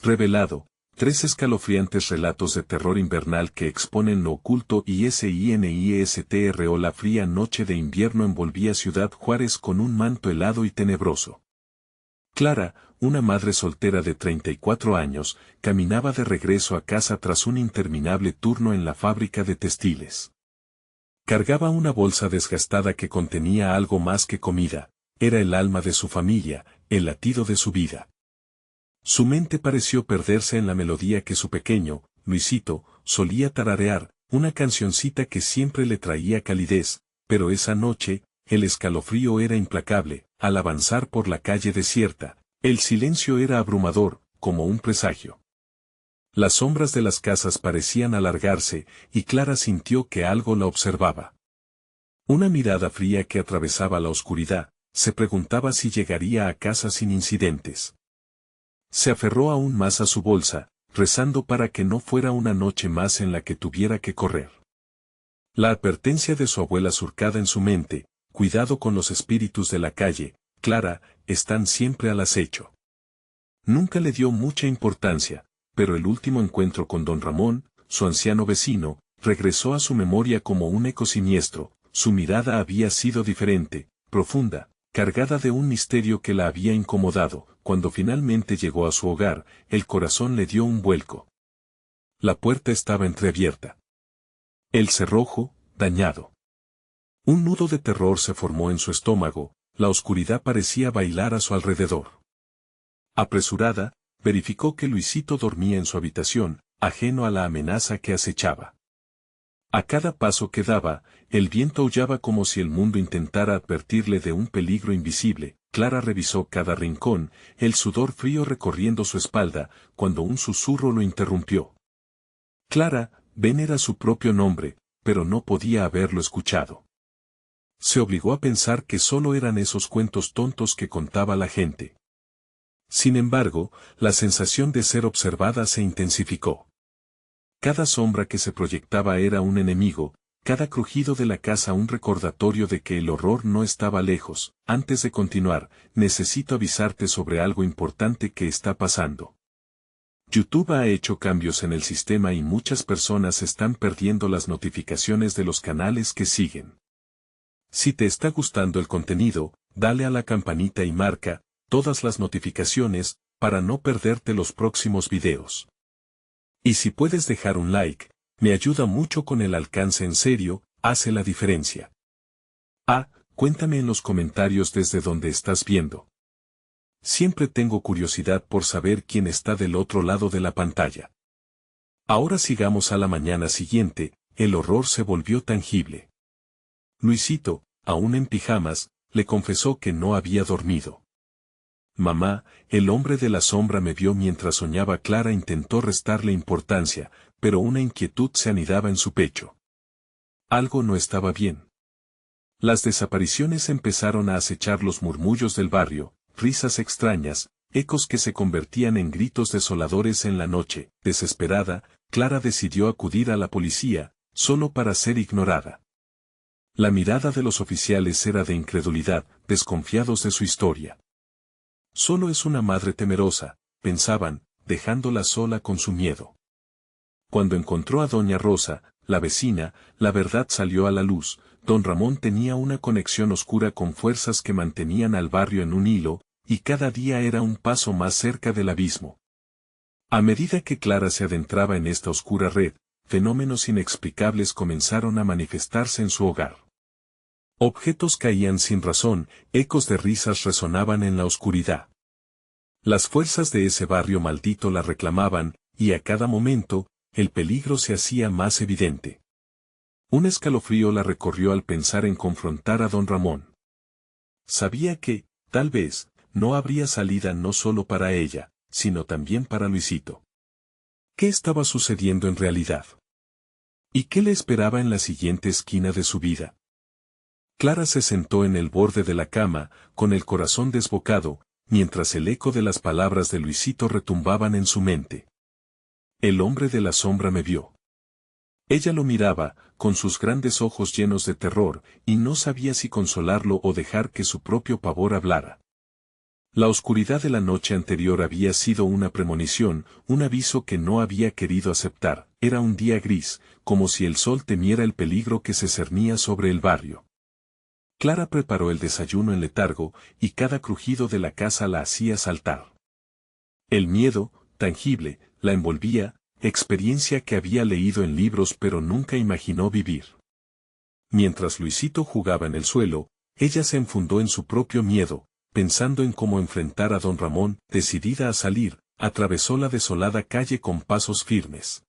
Revelado, 3 escalofriantes relatos de terror invernal que exponen lo oculto y SINISTRO. La fría noche de invierno envolvía Ciudad Juárez con un manto helado y tenebroso. Clara, una madre soltera de 34 años, caminaba de regreso a casa tras un interminable turno en la fábrica de textiles. Cargaba una bolsa desgastada que contenía algo más que comida, era el alma de su familia, el latido de su vida. Su mente pareció perderse en la melodía que su pequeño, Luisito, solía tararear, una cancioncita que siempre le traía calidez, pero esa noche, el escalofrío era implacable. Al avanzar por la calle desierta, el silencio era abrumador, como un presagio. Las sombras de las casas parecían alargarse, y Clara sintió que algo la observaba. Una mirada fría que atravesaba la oscuridad, se preguntaba si llegaría a casa sin incidentes. Se aferró aún más a su bolsa, rezando para que no fuera una noche más en la que tuviera que correr. La advertencia de su abuela surcada en su mente: cuidado con los espíritus de la calle, Clara, están siempre al acecho. Nunca le dio mucha importancia, pero el último encuentro con don Ramón, su anciano vecino, regresó a su memoria como un eco siniestro. Su mirada había sido diferente, profunda, cargada de un misterio que la había incomodado. Cuando finalmente llegó a su hogar, el corazón le dio un vuelco. La puerta estaba entreabierta. El cerrojo, dañado. Un nudo de terror se formó en su estómago, la oscuridad parecía bailar a su alrededor. Apresurada, verificó que Luisito dormía en su habitación, ajeno a la amenaza que acechaba. A cada paso que daba, el viento aullaba como si el mundo intentara advertirle de un peligro invisible. Clara revisó cada rincón, el sudor frío recorriendo su espalda, cuando un susurro lo interrumpió. Clara, Ben era su propio nombre, pero no podía haberlo escuchado. Se obligó a pensar que solo eran esos cuentos tontos que contaba la gente. Sin embargo, la sensación de ser observada se intensificó. Cada sombra que se proyectaba era un enemigo, cada crujido de la casa un recordatorio de que el horror no estaba lejos. Antes de continuar, necesito avisarte sobre algo importante que está pasando. YouTube ha hecho cambios en el sistema y muchas personas están perdiendo las notificaciones de los canales que siguen. Si te está gustando el contenido, dale a la campanita y marca todas las notificaciones para no perderte los próximos videos. Y si puedes dejar un like, me ayuda mucho con el alcance. En serio, hace la diferencia. Cuéntame en los comentarios desde donde estás viendo. Siempre tengo curiosidad por saber quién está del otro lado de la pantalla. Ahora sigamos a la mañana siguiente, el horror se volvió tangible. Luisito, aún en pijamas, le confesó que no había dormido. Mamá, el hombre de la sombra me vio mientras soñaba. Clara intentó restarle importancia, pero una inquietud se anidaba en su pecho. Algo no estaba bien. Las desapariciones empezaron a acechar los murmullos del barrio, risas extrañas, ecos que se convertían en gritos desoladores en la noche. Desesperada, Clara decidió acudir a la policía, solo para ser ignorada. La mirada de los oficiales era de incredulidad, desconfiados de su historia. Solo es una madre temerosa, pensaban, dejándola sola con su miedo. Cuando encontró a doña Rosa, la vecina, la verdad salió a la luz. Don Ramón tenía una conexión oscura con fuerzas que mantenían al barrio en un hilo, y cada día era un paso más cerca del abismo. A medida que Clara se adentraba en esta oscura red, fenómenos inexplicables comenzaron a manifestarse en su hogar. Objetos caían sin razón, ecos de risas resonaban en la oscuridad. Las fuerzas de ese barrio maldito la reclamaban, y a cada momento, el peligro se hacía más evidente. Un escalofrío la recorrió al pensar en confrontar a don Ramón. Sabía que, tal vez, no habría salida no solo para ella, sino también para Luisito. ¿Qué estaba sucediendo en realidad? ¿Y qué le esperaba en la siguiente esquina de su vida? Clara se sentó en el borde de la cama, con el corazón desbocado, mientras el eco de las palabras de Luisito retumbaban en su mente. El hombre de la sombra me vio. Ella lo miraba, con sus grandes ojos llenos de terror, y no sabía si consolarlo o dejar que su propio pavor hablara. La oscuridad de la noche anterior había sido una premonición, un aviso que no había querido aceptar. Era un día gris, como si el sol temiera el peligro que se cernía sobre el barrio. Clara preparó el desayuno en letargo, y cada crujido de la casa la hacía saltar. El miedo, tangible, la envolvía, experiencia que había leído en libros pero nunca imaginó vivir. Mientras Luisito jugaba en el suelo, ella se enfundó en su propio miedo, pensando en cómo enfrentar a don Ramón. Decidida a salir, atravesó la desolada calle con pasos firmes.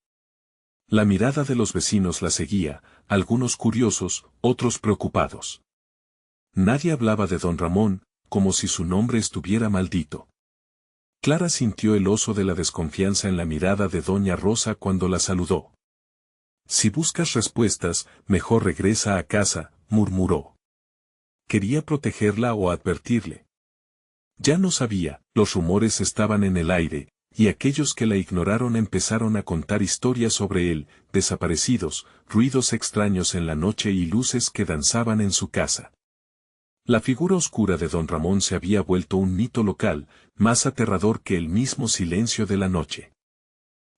La mirada de los vecinos la seguía, algunos curiosos, otros preocupados. Nadie hablaba de don Ramón, como si su nombre estuviera maldito. Clara sintió el oso de la desconfianza en la mirada de doña Rosa cuando la saludó. Si buscas respuestas, mejor regresa a casa, murmuró. Quería protegerla o advertirle. Ya no sabía, los rumores estaban en el aire, y aquellos que la ignoraron empezaron a contar historias sobre él, desaparecidos, ruidos extraños en la noche y luces que danzaban en su casa. La figura oscura de don Ramón se había vuelto un mito local, más aterrador que el mismo silencio de la noche.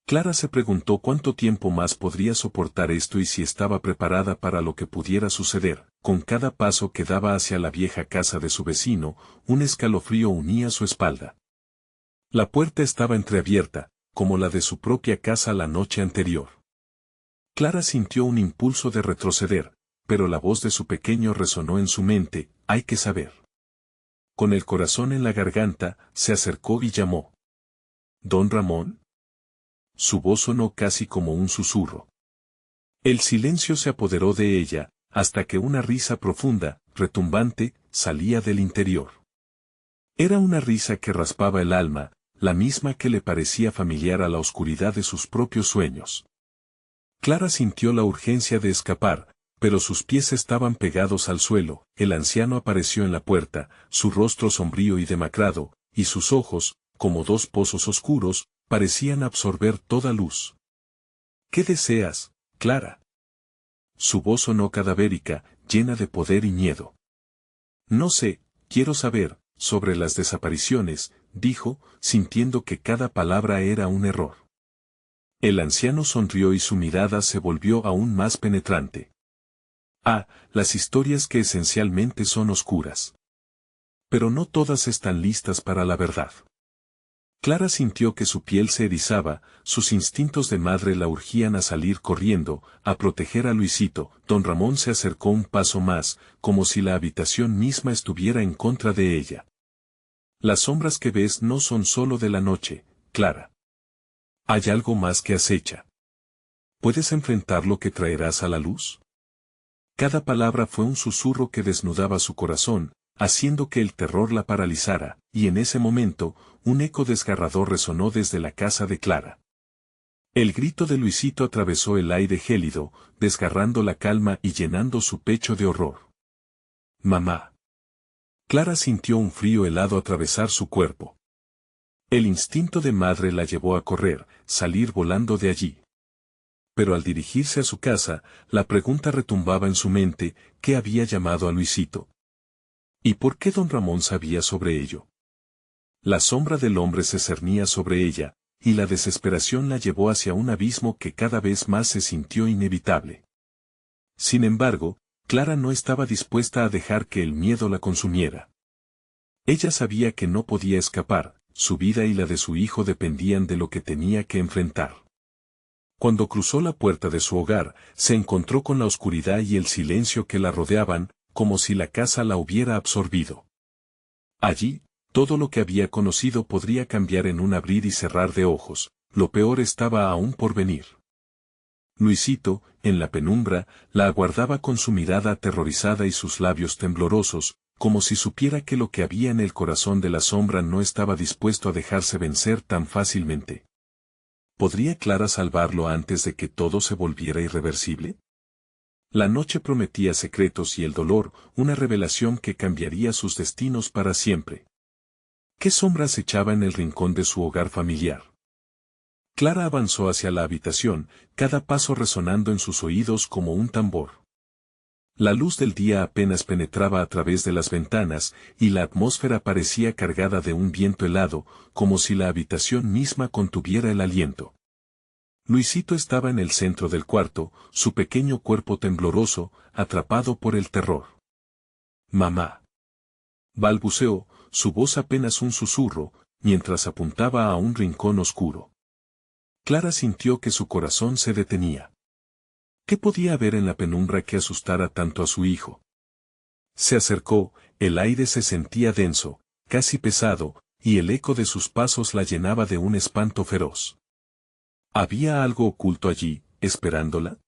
Clara se preguntó cuánto tiempo más podría soportar esto y si estaba preparada para lo que pudiera suceder. Con cada paso que daba hacia la vieja casa de su vecino, un escalofrío unía su espalda. La puerta estaba entreabierta, como la de su propia casa la noche anterior. Clara sintió un impulso de retroceder, pero la voz de su pequeño resonó en su mente: hay que saber. Con el corazón en la garganta, se acercó y llamó. ¿Don Ramón? Su voz sonó casi como un susurro. El silencio se apoderó de ella, hasta que una risa profunda, retumbante, salía del interior. Era una risa que raspaba el alma, la misma que le parecía familiar a la oscuridad de sus propios sueños. Clara sintió la urgencia de escapar, pero sus pies estaban pegados al suelo. El anciano apareció en la puerta, su rostro sombrío y demacrado, y sus ojos, como dos pozos oscuros, parecían absorber toda luz. ¿Qué deseas, Clara? Su voz sonó cadavérica, llena de poder y miedo. No sé, quiero saber, sobre las desapariciones, dijo, sintiendo que cada palabra era un error. El anciano sonrió y su mirada se volvió aún más penetrante. Ah, las historias que esencialmente son oscuras. Pero no todas están listas para la verdad. Clara sintió que su piel se erizaba, sus instintos de madre la urgían a salir corriendo, a proteger a Luisito. Don Ramón se acercó un paso más, como si la habitación misma estuviera en contra de ella. Las sombras que ves no son solo de la noche, Clara. Hay algo más que acecha. ¿Puedes enfrentar lo que traerás a la luz? Cada palabra fue un susurro que desnudaba su corazón, haciendo que el terror la paralizara, y en ese momento, un eco desgarrador resonó desde la casa de Clara. El grito de Luisito atravesó el aire gélido, desgarrando la calma y llenando su pecho de horror. ¡Mamá! Clara sintió un frío helado atravesar su cuerpo. El instinto de madre la llevó a correr, salir volando de allí. Pero al dirigirse a su casa, la pregunta retumbaba en su mente: ¿qué había llamado a Luisito? ¿Y por qué don Ramón sabía sobre ello? La sombra del hombre se cernía sobre ella, y la desesperación la llevó hacia un abismo que cada vez más se sintió inevitable. Sin embargo, Clara no estaba dispuesta a dejar que el miedo la consumiera. Ella sabía que no podía escapar, su vida y la de su hijo dependían de lo que tenía que enfrentar. Cuando cruzó la puerta de su hogar, se encontró con la oscuridad y el silencio que la rodeaban, como si la casa la hubiera absorbido. Allí, todo lo que había conocido podría cambiar en un abrir y cerrar de ojos. Lo peor estaba aún por venir. Luisito, en la penumbra, la aguardaba con su mirada aterrorizada y sus labios temblorosos, como si supiera que lo que había en el corazón de la sombra no estaba dispuesto a dejarse vencer tan fácilmente. ¿Podría Clara salvarlo antes de que todo se volviera irreversible? La noche prometía secretos y el dolor, una revelación que cambiaría sus destinos para siempre. ¿Qué sombras echaba en el rincón de su hogar familiar? Clara avanzó hacia la habitación, cada paso resonando en sus oídos como un tambor. La luz del día apenas penetraba a través de las ventanas, y la atmósfera parecía cargada de un viento helado, como si la habitación misma contuviera el aliento. Luisito estaba en el centro del cuarto, su pequeño cuerpo tembloroso, atrapado por el terror. «Mamá», balbuceó, su voz apenas un susurro, mientras apuntaba a un rincón oscuro. Clara sintió que su corazón se detenía. ¿Qué podía haber en la penumbra que asustara tanto a su hijo? Se acercó, el aire se sentía denso, casi pesado, y el eco de sus pasos la llenaba de un espanto feroz. ¿Había algo oculto allí, esperándola?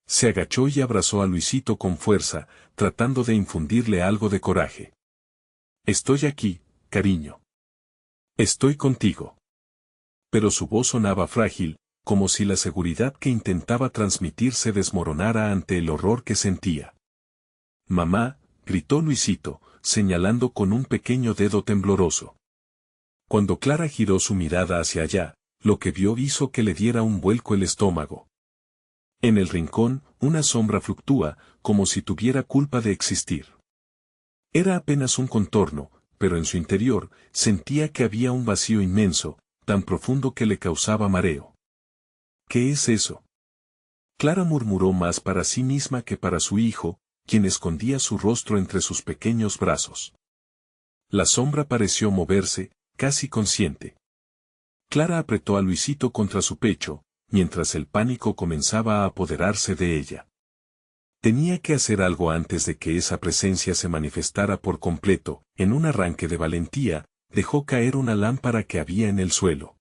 Se agachó y abrazó a Luisito con fuerza, tratando de infundirle algo de coraje. «Estoy aquí, cariño. Estoy contigo». Pero su voz sonaba frágil, como si la seguridad que intentaba transmitir se desmoronara ante el horror que sentía. «Mamá», gritó Luisito, señalando con un pequeño dedo tembloroso. Cuando Clara giró su mirada hacia allá, lo que vio hizo que le diera un vuelco el estómago. En el rincón, una sombra fluctúa, como si tuviera culpa de existir. Era apenas un contorno, pero en su interior, sentía que había un vacío inmenso, tan profundo que le causaba mareo. «¿Qué es eso?». Clara murmuró más para sí misma que para su hijo, quien escondía su rostro entre sus pequeños brazos. La sombra pareció moverse, casi consciente. Clara apretó a Luisito contra su pecho, mientras el pánico comenzaba a apoderarse de ella. Tenía que hacer algo antes de que esa presencia se manifestara por completo. En un arranque de valentía, dejó caer una lámpara que había en el suelo.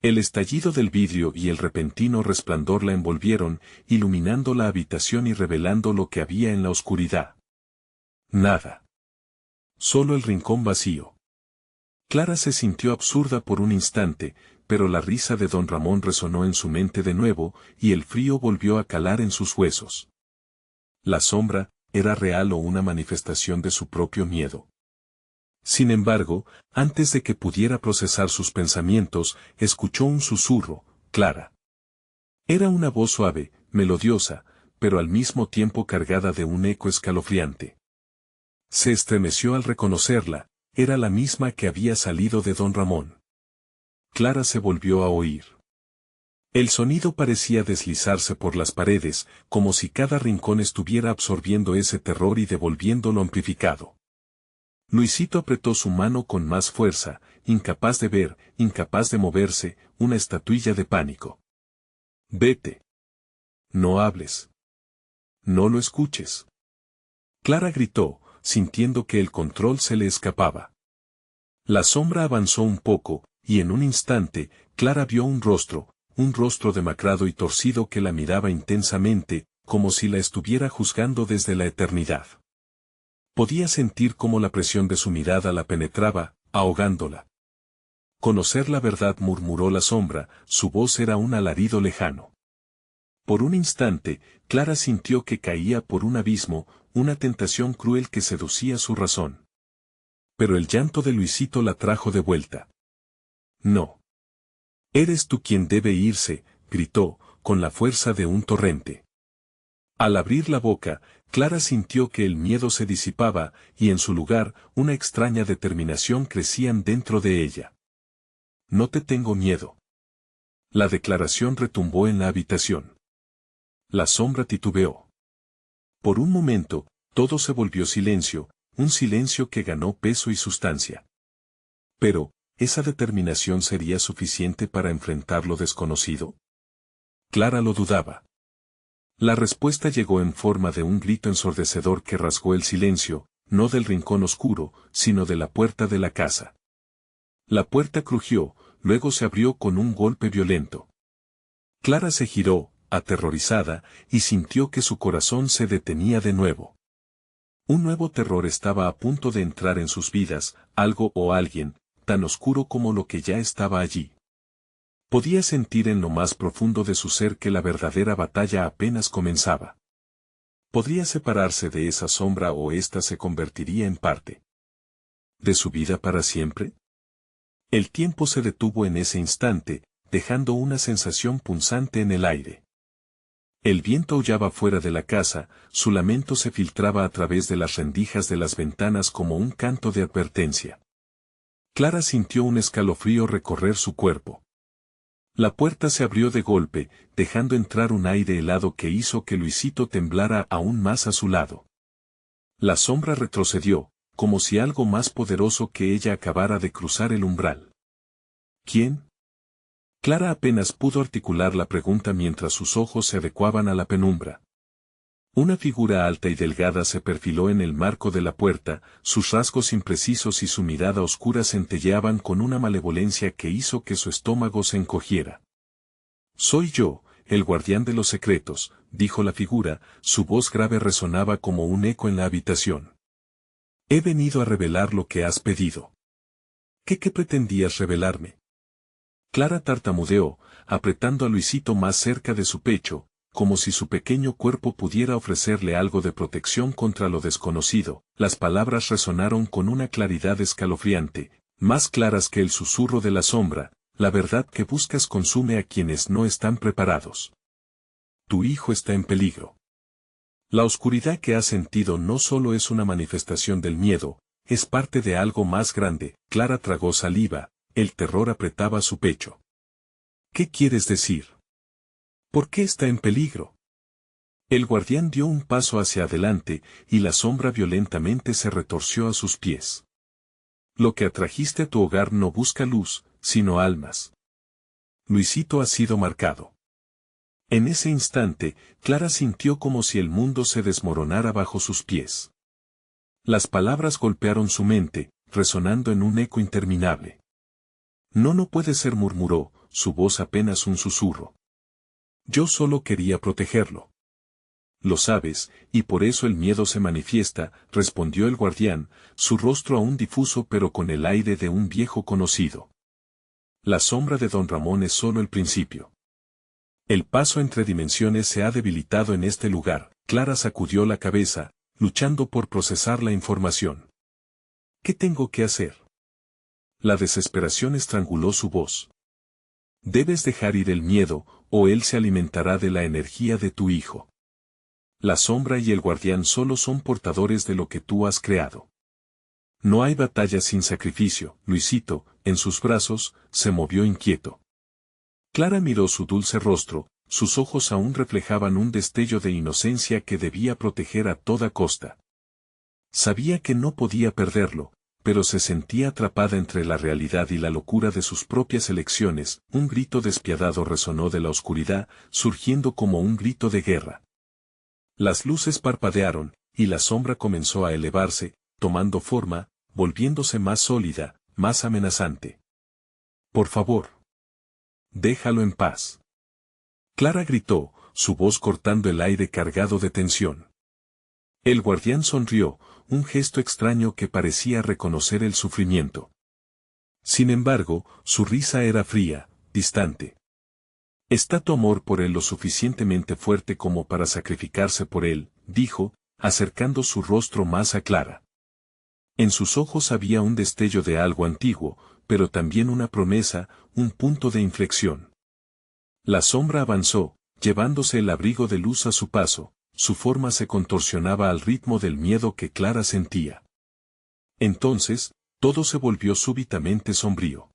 El estallido del vidrio y el repentino resplandor la envolvieron, iluminando la habitación y revelando lo que había en la oscuridad. Nada. Solo el rincón vacío. Clara se sintió absurda por un instante, pero la risa de don Ramón resonó en su mente de nuevo, y el frío volvió a calar en sus huesos. La sombra, ¿era real o una manifestación de su propio miedo? Sin embargo, antes de que pudiera procesar sus pensamientos, escuchó un susurro: «Clara». Era una voz suave, melodiosa, pero al mismo tiempo cargada de un eco escalofriante. Se estremeció al reconocerla, era la misma que había salido de don Ramón. Clara se volvió a oír. El sonido parecía deslizarse por las paredes, como si cada rincón estuviera absorbiendo ese terror y devolviéndolo amplificado. Luisito apretó su mano con más fuerza, incapaz de ver, incapaz de moverse, una estatuilla de pánico. «Vete. No hables. No lo escuches». Clara gritó, sintiendo que el control se le escapaba. La sombra avanzó un poco, y en un instante, Clara vio un rostro demacrado y torcido que la miraba intensamente, como si la estuviera juzgando desde la eternidad. Podía sentir cómo la presión de su mirada la penetraba, ahogándola. «Conocer la verdad», murmuró la sombra, su voz era un alarido lejano. Por un instante, Clara sintió que caía por un abismo, una tentación cruel que seducía su razón. Pero el llanto de Luisito la trajo de vuelta. «No. Eres tú quien debe irse», gritó, con la fuerza de un torrente. Al abrir la boca, Clara sintió que el miedo se disipaba, y en su lugar, una extraña determinación crecían dentro de ella. «No te tengo miedo». La declaración retumbó en la habitación. La sombra titubeó. Por un momento, todo se volvió silencio, un silencio que ganó peso y sustancia. Pero, ¿esa determinación sería suficiente para enfrentar lo desconocido? Clara lo dudaba. La respuesta llegó en forma de un grito ensordecedor que rasgó el silencio, no del rincón oscuro, sino de la puerta de la casa. La puerta crujió, luego se abrió con un golpe violento. Clara se giró, aterrorizada, y sintió que su corazón se detenía de nuevo. Un nuevo terror estaba a punto de entrar en sus vidas, algo o alguien, tan oscuro como lo que ya estaba allí. Podía sentir en lo más profundo de su ser que la verdadera batalla apenas comenzaba. Podría separarse de esa sombra o ésta se convertiría en parte de su vida para siempre. El tiempo se detuvo en ese instante, dejando una sensación punzante en el aire. El viento aullaba fuera de la casa, su lamento se filtraba a través de las rendijas de las ventanas como un canto de advertencia. Clara sintió un escalofrío recorrer su cuerpo. La puerta se abrió de golpe, dejando entrar un aire helado que hizo que Luisito temblara aún más a su lado. La sombra retrocedió, como si algo más poderoso que ella acabara de cruzar el umbral. ¿Quién? Clara apenas pudo articular la pregunta mientras sus ojos se adecuaban a la penumbra. Una figura alta y delgada se perfiló en el marco de la puerta, sus rasgos imprecisos y su mirada oscura centelleaban con una malevolencia que hizo que su estómago se encogiera. «Soy yo, el guardián de los secretos», dijo la figura, su voz grave resonaba como un eco en la habitación. «He venido a revelar lo que has pedido». ¿Qué pretendías revelarme? Clara tartamudeó, apretando a Luisito más cerca de su pecho, como si su pequeño cuerpo pudiera ofrecerle algo de protección contra lo desconocido. Las palabras resonaron con una claridad escalofriante, más claras que el susurro de la sombra. La verdad que buscas consume a quienes no están preparados. Tu hijo está en peligro. La oscuridad que has sentido no solo es una manifestación del miedo, es parte de algo más grande. Clara tragó saliva, el terror apretaba su pecho. ¿Qué quieres decir? ¿Por qué está en peligro? El guardián dio un paso hacia adelante, y la sombra violentamente se retorció a sus pies. Lo que atrajiste a tu hogar no busca luz, sino almas. Luisito ha sido marcado. En ese instante, Clara sintió como si el mundo se desmoronara bajo sus pies. Las palabras golpearon su mente, resonando en un eco interminable. No puede ser, murmuró, su voz apenas un susurro. Yo solo quería protegerlo. Lo sabes, y por eso el miedo se manifiesta, respondió el guardián, su rostro aún difuso pero con el aire de un viejo conocido. La sombra de don Ramón es solo el principio. El paso entre dimensiones se ha debilitado en este lugar. Clara sacudió la cabeza, luchando por procesar la información. ¿Qué tengo que hacer? La desesperación estranguló su voz. Debes dejar ir el miedo, o él se alimentará de la energía de tu hijo. La sombra y el guardián solo son portadores de lo que tú has creado. No hay batalla sin sacrificio. Luisito, en sus brazos, se movió inquieto. Clara miró su dulce rostro, sus ojos aún reflejaban un destello de inocencia que debía proteger a toda costa. Sabía que no podía perderlo, pero se sentía atrapada entre la realidad y la locura de sus propias elecciones. Un grito despiadado resonó de la oscuridad, surgiendo como un grito de guerra. Las luces parpadearon, y la sombra comenzó a elevarse, tomando forma, volviéndose más sólida, más amenazante. Por favor. Déjalo en paz. Clara gritó, su voz cortando el aire cargado de tensión. El guardián sonrió, un gesto extraño que parecía reconocer el sufrimiento. Sin embargo, su risa era fría, distante. «¿Está tu amor por él lo suficientemente fuerte como para sacrificarse por él?», dijo, acercando su rostro más a Clara. En sus ojos había un destello de algo antiguo, pero también una promesa, un punto de inflexión. La sombra avanzó, llevándose el abrigo de luz a su paso, su forma se contorsionaba al ritmo del miedo que Clara sentía. Entonces, todo se volvió súbitamente sombrío.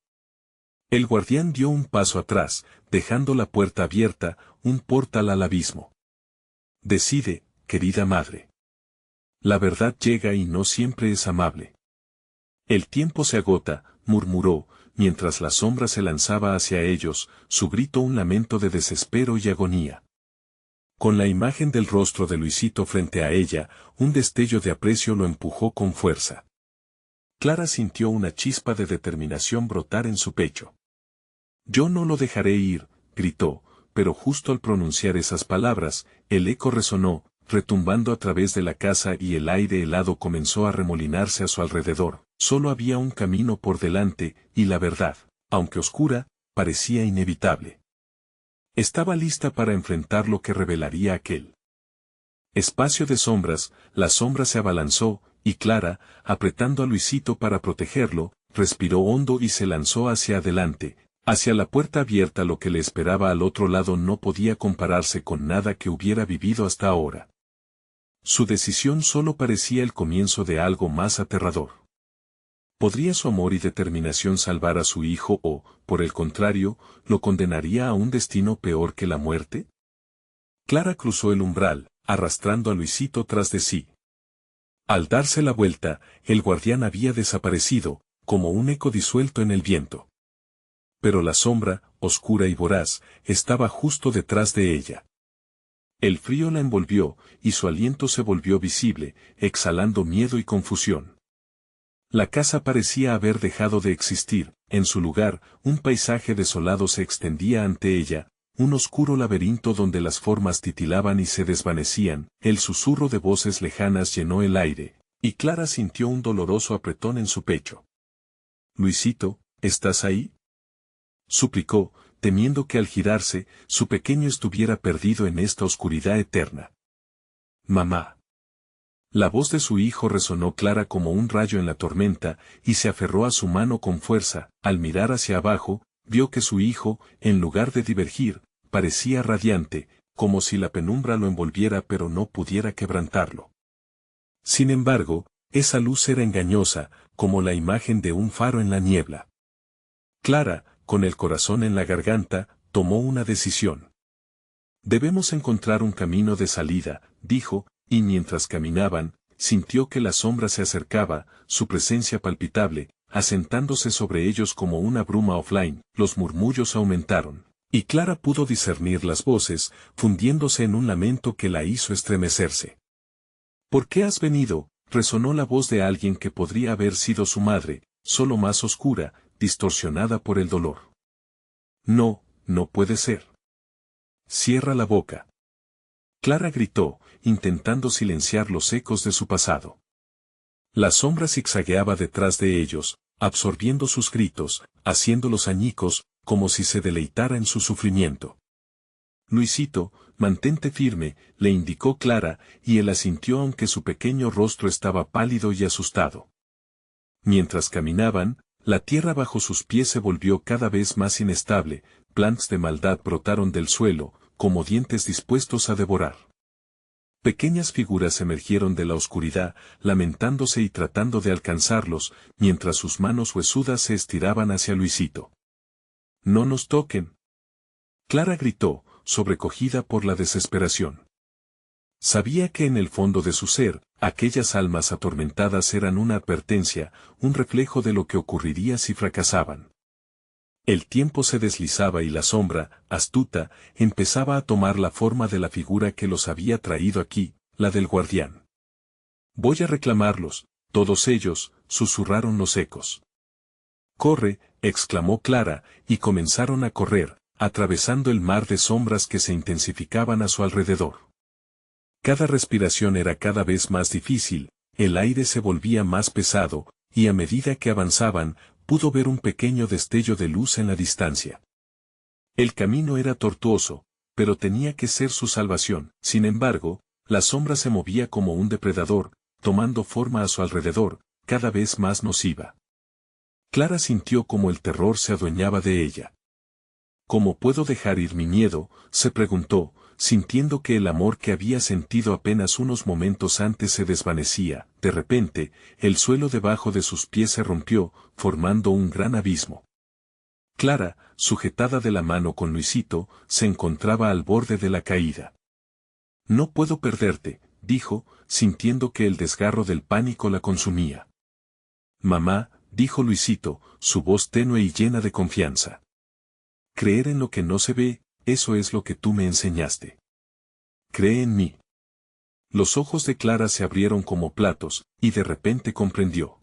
El guardián dio un paso atrás, dejando la puerta abierta, un portal al abismo. Decide, querida madre. La verdad llega y no siempre es amable. El tiempo se agota, murmuró, mientras la sombra se lanzaba hacia ellos, su grito un lamento de desespero y agonía. Con la imagen del rostro de Luisito frente a ella, un destello de aprecio lo empujó con fuerza. Clara sintió una chispa de determinación brotar en su pecho. «Yo no lo dejaré ir», gritó, pero justo al pronunciar esas palabras, el eco resonó, retumbando a través de la casa y el aire helado comenzó a remolinarse a su alrededor. Solo había un camino por delante, y la verdad, aunque oscura, parecía inevitable. Estaba lista para enfrentar lo que revelaría aquel espacio de sombras. La sombra se abalanzó, y Clara, apretando a Luisito para protegerlo, respiró hondo y se lanzó hacia adelante, Hacia la puerta abierta lo que le esperaba al otro lado no podía compararse con nada que hubiera vivido hasta ahora. Su decisión solo parecía el comienzo de algo más aterrador. ¿Podría su amor y determinación salvar a su hijo o, por el contrario, lo condenaría a un destino peor que la muerte? Clara cruzó el umbral, arrastrando a Luisito tras de sí. Al darse la vuelta, el guardián había desaparecido, como un eco disuelto en el viento. Pero la sombra, oscura y voraz, estaba justo detrás de ella. El frío la envolvió, y su aliento se volvió visible, exhalando miedo y confusión. La casa parecía haber dejado de existir, en su lugar, un paisaje desolado se extendía ante ella, un oscuro laberinto donde las formas titilaban y se desvanecían, el susurro de voces lejanas llenó el aire, y Clara sintió un doloroso apretón en su pecho. «Luisito, ¿estás ahí?», suplicó, temiendo que al girarse, su pequeño estuviera perdido en esta oscuridad eterna. «Mamá». La voz de su hijo resonó clara como un rayo en la tormenta, y se aferró a su mano con fuerza. Al mirar hacia abajo, vio que su hijo, en lugar de divergir, parecía radiante, como si la penumbra lo envolviera pero no pudiera quebrantarlo. Sin embargo, esa luz era engañosa, como la imagen de un faro en la niebla. Clara, con el corazón en la garganta, tomó una decisión. «Debemos encontrar un camino de salida», dijo, y mientras caminaban, sintió que la sombra se acercaba, su presencia palpitable, asentándose sobre ellos como una bruma offline. Los murmullos aumentaron, y Clara pudo discernir las voces, fundiéndose en un lamento que la hizo estremecerse. «¿Por qué has venido?», resonó la voz de alguien que podría haber sido su madre, solo más oscura, distorsionada por el dolor. «No, no puede ser. Cierra la boca». Clara gritó, intentando silenciar los ecos de su pasado. La sombra zigzagueaba detrás de ellos, absorbiendo sus gritos, haciéndolos añicos, como si se deleitara en su sufrimiento. «Luisito, mantente firme», le indicó Clara, y él asintió aunque su pequeño rostro estaba pálido y asustado. Mientras caminaban, la tierra bajo sus pies se volvió cada vez más inestable, plantas de maldad brotaron del suelo, como dientes dispuestos a devorar. Pequeñas figuras emergieron de la oscuridad, lamentándose y tratando de alcanzarlos, mientras sus manos huesudas se estiraban hacia Luisito. «No nos toquen». Clara gritó, sobrecogida por la desesperación. Sabía que en el fondo de su ser, aquellas almas atormentadas eran una advertencia, un reflejo de lo que ocurriría si fracasaban. El tiempo se deslizaba y la sombra, astuta, empezaba a tomar la forma de la figura que los había traído aquí, la del guardián. «Voy a reclamarlos, todos ellos», susurraron los ecos. «Corre», exclamó Clara, y comenzaron a correr, atravesando el mar de sombras que se intensificaban a su alrededor. Cada respiración era cada vez más difícil, el aire se volvía más pesado, y a medida que avanzaban, pudo ver un pequeño destello de luz en la distancia. El camino era tortuoso, pero tenía que ser su salvación. Sin embargo, la sombra se movía como un depredador, tomando forma a su alrededor, cada vez más nociva. Clara sintió como el terror se adueñaba de ella. «¿Cómo puedo dejar ir mi miedo?», se preguntó, sintiendo que el amor que había sentido apenas unos momentos antes se desvanecía. De repente, el suelo debajo de sus pies se rompió, formando un gran abismo. Clara, sujetada de la mano con Luisito, se encontraba al borde de la caída. «No puedo perderte», dijo, sintiendo que el desgarro del pánico la consumía. «Mamá», dijo Luisito, su voz tenue y llena de confianza. «Creer en lo que no se ve, eso es lo que tú me enseñaste. Cree en mí». Los ojos de Clara se abrieron como platos, y de repente comprendió.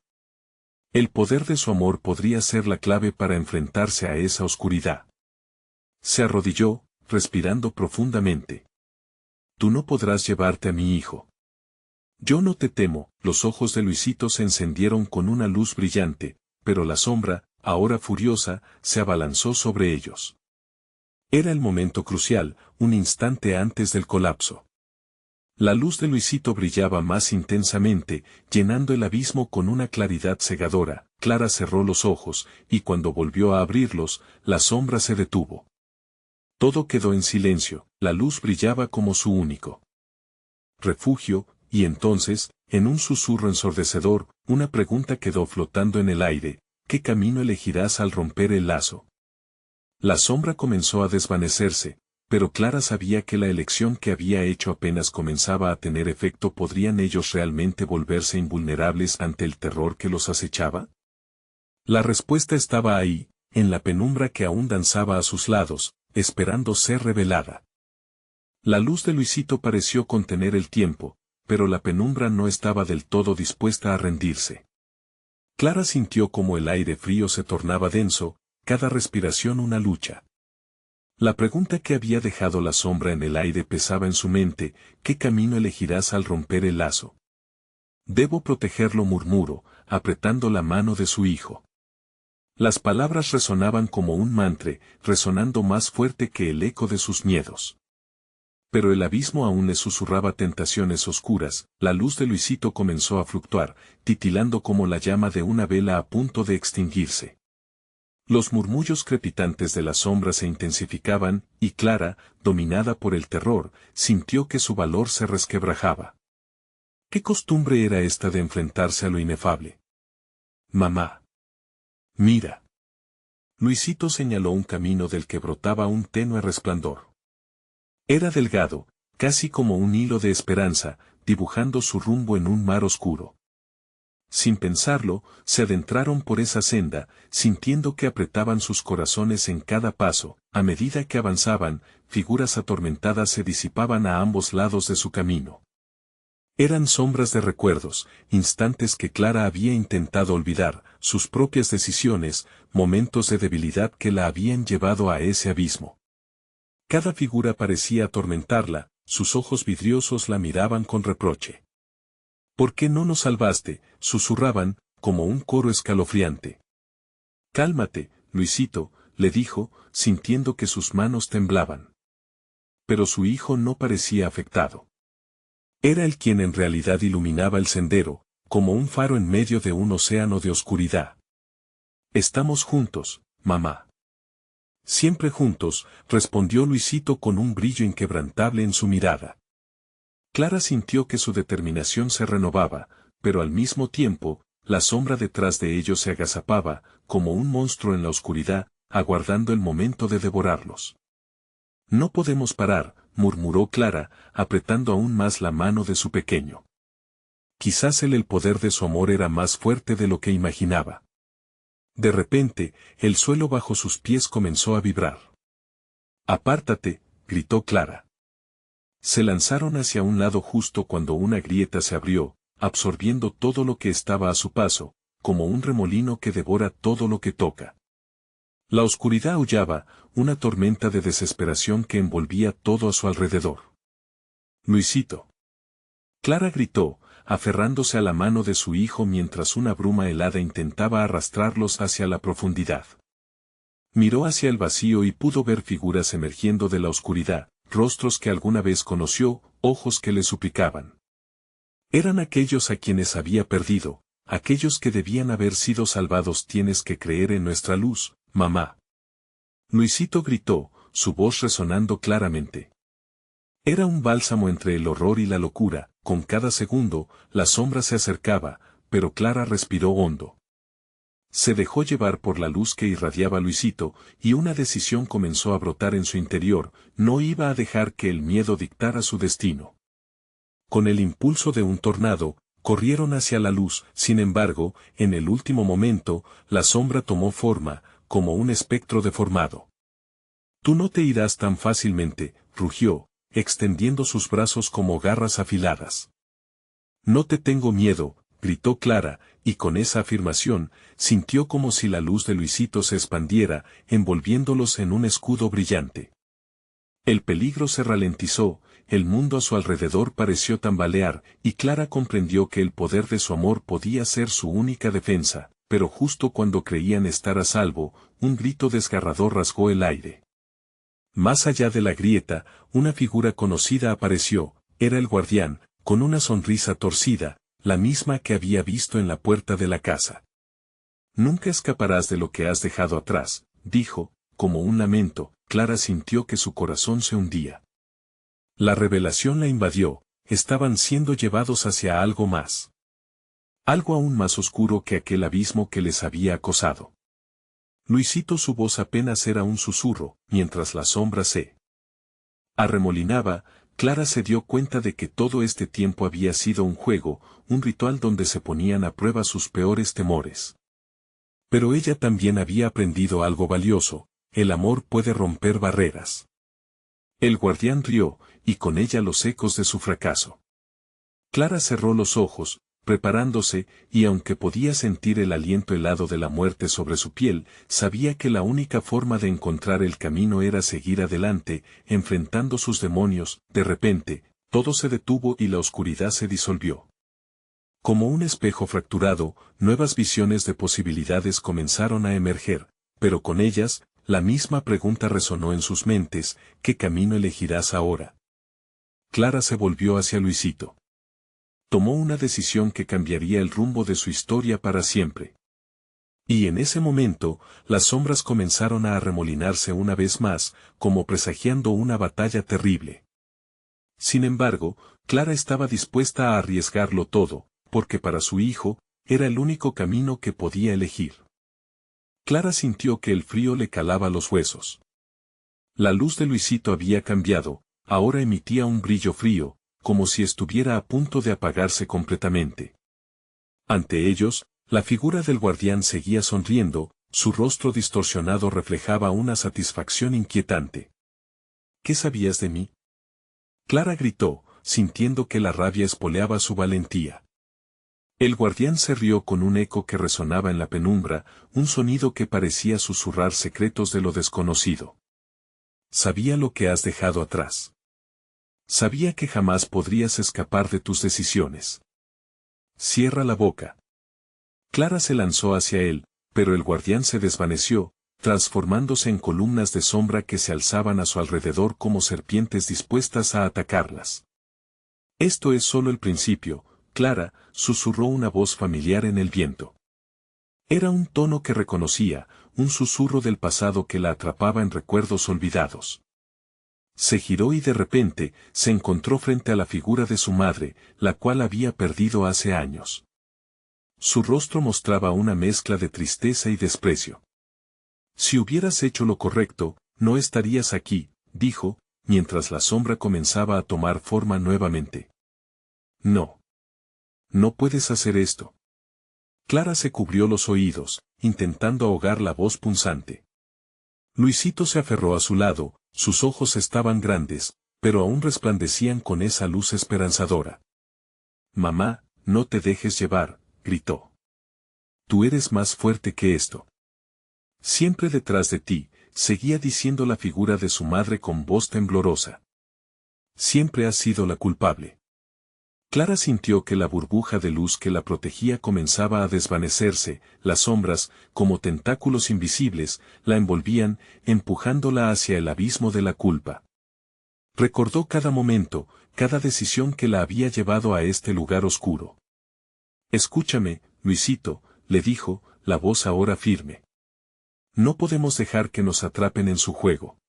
El poder de su amor podría ser la clave para enfrentarse a esa oscuridad. Se arrodilló, respirando profundamente. «Tú no podrás llevarte a mi hijo». «Yo no te temo». Los ojos de Luisito se encendieron con una luz brillante, pero la sombra, ahora furiosa, se abalanzó sobre ellos. Era el momento crucial, un instante antes del colapso. La luz de Luisito brillaba más intensamente, llenando el abismo con una claridad cegadora. Clara cerró los ojos, y cuando volvió a abrirlos, la sombra se detuvo. Todo quedó en silencio, la luz brillaba como su único refugio, y entonces, en un susurro ensordecedor, una pregunta quedó flotando en el aire: ¿qué camino elegirás al romper el lazo? La sombra comenzó a desvanecerse, pero Clara sabía que la elección que había hecho apenas comenzaba a tener efecto. ¿Podrían ellos realmente volverse invulnerables ante el terror que los acechaba? La respuesta estaba ahí, en la penumbra que aún danzaba a sus lados, esperando ser revelada. La luz de Luisito pareció contener el tiempo, pero la penumbra no estaba del todo dispuesta a rendirse. Clara sintió como el aire frío se tornaba denso, cada respiración una lucha. La pregunta que había dejado la sombra en el aire pesaba en su mente: ¿qué camino elegirás al romper el lazo? Debo protegerlo, murmuró, apretando la mano de su hijo. Las palabras resonaban como un mantra, resonando más fuerte que el eco de sus miedos. Pero el abismo aún le susurraba tentaciones oscuras. La luz de Luisito comenzó a fluctuar, titilando como la llama de una vela a punto de extinguirse. Los murmullos crepitantes de la sombra se intensificaban, y Clara, dominada por el terror, sintió que su valor se resquebrajaba. ¿Qué costumbre era esta de enfrentarse a lo inefable? Mamá. Mira. Luisito señaló un camino del que brotaba un tenue resplandor. Era delgado, casi como un hilo de esperanza, dibujando su rumbo en un mar oscuro. Sin pensarlo, se adentraron por esa senda, sintiendo que apretaban sus corazones en cada paso. A medida que avanzaban, figuras atormentadas se disipaban a ambos lados de su camino. Eran sombras de recuerdos, instantes que Clara había intentado olvidar, sus propias decisiones, momentos de debilidad que la habían llevado a ese abismo. Cada figura parecía atormentarla, sus ojos vidriosos la miraban con reproche. ¿Por qué no nos salvaste?, susurraban, como un coro escalofriante. Cálmate, Luisito, le dijo, sintiendo que sus manos temblaban. Pero su hijo no parecía afectado. Era él quien en realidad iluminaba el sendero, como un faro en medio de un océano de oscuridad. Estamos juntos, mamá. Siempre juntos, respondió Luisito con un brillo inquebrantable en su mirada. Clara sintió que su determinación se renovaba, pero al mismo tiempo, la sombra detrás de ellos se agazapaba, como un monstruo en la oscuridad, aguardando el momento de devorarlos. No podemos parar, murmuró Clara, apretando aún más la mano de su pequeño. Quizás el poder de su amor era más fuerte de lo que imaginaba. De repente, el suelo bajo sus pies comenzó a vibrar. «Apártate», gritó Clara. Se lanzaron hacia un lado justo cuando una grieta se abrió, absorbiendo todo lo que estaba a su paso, como un remolino que devora todo lo que toca. La oscuridad aullaba, una tormenta de desesperación que envolvía todo a su alrededor. «Luisito». Clara gritó, aferrándose a la mano de su hijo mientras una bruma helada intentaba arrastrarlos hacia la profundidad. Miró hacia el vacío y pudo ver figuras emergiendo de la oscuridad, rostros que alguna vez conoció, ojos que le suplicaban. Eran aquellos a quienes había perdido, aquellos que debían haber sido salvados. «Tienes que creer en nuestra luz, mamá». Luisito gritó, su voz resonando claramente. Era un bálsamo entre el horror y la locura. Con cada segundo, la sombra se acercaba, pero Clara respiró hondo. Se dejó llevar por la luz que irradiaba Luisito, y una decisión comenzó a brotar en su interior: no iba a dejar que el miedo dictara su destino. Con el impulso de un tornado, corrieron hacia la luz. Sin embargo, en el último momento, la sombra tomó forma, como un espectro deformado. «Tú no te irás tan fácilmente», rugió, extendiendo sus brazos como garras afiladas. «No te tengo miedo», gritó Clara, y con esa afirmación, sintió como si la luz de Luisito se expandiera, envolviéndolos en un escudo brillante. El peligro se ralentizó, el mundo a su alrededor pareció tambalear, y Clara comprendió que el poder de su amor podía ser su única defensa, pero justo cuando creían estar a salvo, un grito desgarrador rasgó el aire. Más allá de la grieta, una figura conocida apareció, Era el guardián, con una sonrisa torcida, la misma que había visto en la puerta de la casa. Nunca escaparás de lo que has dejado atrás, dijo, como un lamento. Clara sintió que su corazón se hundía. La revelación la invadió, estaban siendo llevados hacia algo más. Algo aún más oscuro que aquel abismo que les había acosado. Luisito, su voz apenas era un susurro, mientras la sombra se arremolinaba. Clara se dio cuenta de que todo este tiempo había sido un juego, un ritual donde se ponían a prueba sus peores temores. Pero ella también había aprendido algo valioso: el amor puede romper barreras. El guardián rió, y con ella los ecos de su fracaso. Clara cerró los ojos, preparándose, y aunque podía sentir el aliento helado de la muerte sobre su piel, sabía que la única forma de encontrar el camino era seguir adelante, enfrentando sus demonios. De repente, todo se detuvo y la oscuridad se disolvió. Como un espejo fracturado, nuevas visiones de posibilidades comenzaron a emerger, pero con ellas, la misma pregunta resonó en sus mentes: ¿qué camino elegirás ahora? Clara se volvió hacia Luisito. Tomó una decisión que cambiaría el rumbo de su historia para siempre. Y en ese momento, las sombras comenzaron a arremolinarse una vez más, como presagiando una batalla terrible. Sin embargo, Clara estaba dispuesta a arriesgarlo todo, porque para su hijo, era el único camino que podía elegir. Clara sintió que el frío le calaba los huesos. La luz de Luisito había cambiado, ahora emitía un brillo frío, como si estuviera a punto de apagarse completamente. Ante ellos, la figura del guardián seguía sonriendo, su rostro distorsionado reflejaba una satisfacción inquietante. ¿Qué sabías de mí? Clara gritó, sintiendo que la rabia espoleaba su valentía. El guardián se rió con un eco que resonaba en la penumbra, un sonido que parecía susurrar secretos de lo desconocido. Sabía lo que has dejado atrás. Sabía que jamás podrías escapar de tus decisiones. Cierra la boca. Clara se lanzó hacia él, pero el guardián se desvaneció, transformándose en columnas de sombra que se alzaban a su alrededor como serpientes dispuestas a atacarlas. Esto es solo el principio, Clara, susurró una voz familiar en el viento. Era un tono que reconocía, un susurro del pasado que la atrapaba en recuerdos olvidados. Se giró y de repente, se encontró frente a la figura de su madre, la cual había perdido hace años. Su rostro mostraba una mezcla de tristeza y desprecio. Si hubieras hecho lo correcto, no estarías aquí, dijo, mientras la sombra comenzaba a tomar forma nuevamente. No. No puedes hacer esto. Clara se cubrió los oídos, intentando ahogar la voz punzante. Luisito se aferró a su lado, sus ojos estaban grandes, pero aún resplandecían con esa luz esperanzadora. Mamá, no te dejes llevar, gritó. Tú eres más fuerte que esto. Siempre detrás de ti, seguía diciendo la figura de su madre con voz temblorosa. Siempre has sido la culpable. Clara sintió que la burbuja de luz que la protegía comenzaba a desvanecerse, las sombras, como tentáculos invisibles, la envolvían, empujándola hacia el abismo de la culpa. Recordó cada momento, cada decisión que la había llevado a este lugar oscuro. Escúchame, Luisito, le dijo, la voz ahora firme. No podemos dejar que nos atrapen en su juego.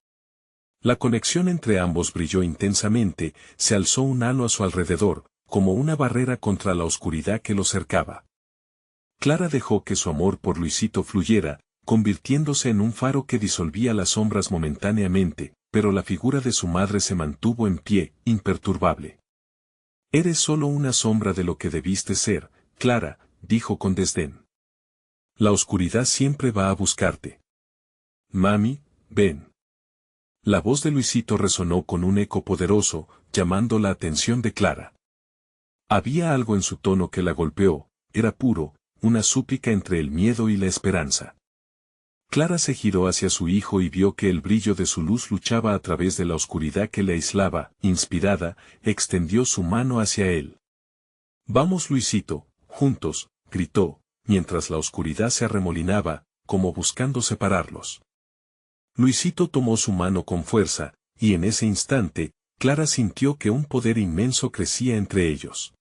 La conexión entre ambos brilló intensamente, se alzó un halo a su alrededor, como una barrera contra la oscuridad que lo cercaba. Clara dejó que su amor por Luisito fluyera, convirtiéndose en un faro que disolvía las sombras momentáneamente, pero la figura de su madre se mantuvo en pie, imperturbable. Eres solo una sombra de lo que debiste ser, Clara, dijo con desdén. La oscuridad siempre va a buscarte. Mami, ven. La voz de Luisito resonó con un eco poderoso, llamando la atención de Clara. Había algo en su tono que la golpeó, era puro, una súplica entre el miedo y la esperanza. Clara se giró hacia su hijo y vio que el brillo de su luz luchaba a través de la oscuridad que le aislaba. Inspirada, extendió su mano hacia él. Vamos, Luisito, juntos, gritó, mientras la oscuridad se arremolinaba, como buscando separarlos. Luisito tomó su mano con fuerza, y en ese instante, Clara sintió que un poder inmenso crecía entre ellos.